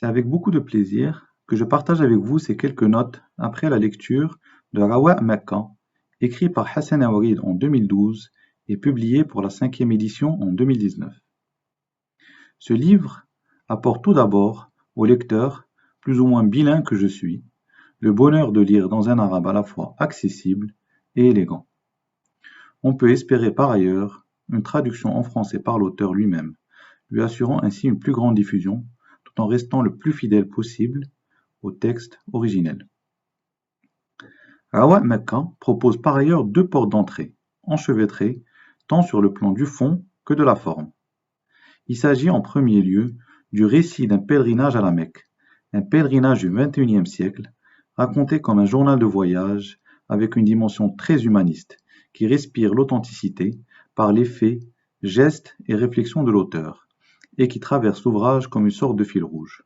C'est avec beaucoup de plaisir que je partage avec vous ces quelques notes après la lecture de Rawa' Mecca, écrit par Hassan Aourid en 2012 et publié pour la 5e édition en 2019. Ce livre apporte tout d'abord au lecteur, plus ou moins bilingue que je suis, le bonheur de lire dans un arabe à la fois accessible et élégant. On peut espérer par ailleurs une traduction en français par l'auteur lui-même, lui assurant ainsi une plus grande diffusion, tout en restant le plus fidèle possible au texte originel. Rawa' Mecca propose par ailleurs deux portes d'entrée, enchevêtrées tant sur le plan du fond que de la forme. Il s'agit en premier lieu du récit d'un pèlerinage à la Mecque, un pèlerinage du XXIe siècle, raconté comme un journal de voyage avec une dimension très humaniste, qui respire l'authenticité par les faits, gestes et réflexions de l'auteur, et qui traverse l'ouvrage comme une sorte de fil rouge.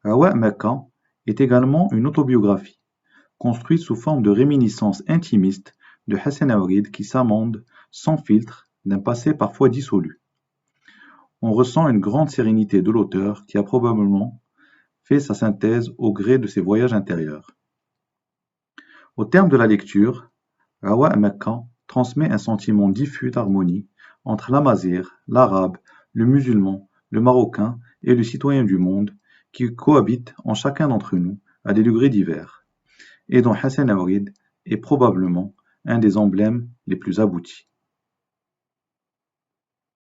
Rawa' Mecca est également une autobiographie, construite sous forme de réminiscences intimistes de Hassan Aourid qui s'amende, sans filtre, d'un passé parfois dissolu. On ressent une grande sérénité de l'auteur qui a probablement fait sa synthèse au gré de ses voyages intérieurs. Au terme de la lecture, Rawa' Mecca transmet un sentiment diffus d'harmonie entre l'amazigh, l'arabe, le musulman, le marocain et le citoyen du monde qui cohabitent en chacun d'entre nous à des degrés divers, et dont Hassan Aourid est probablement un des emblèmes les plus aboutis.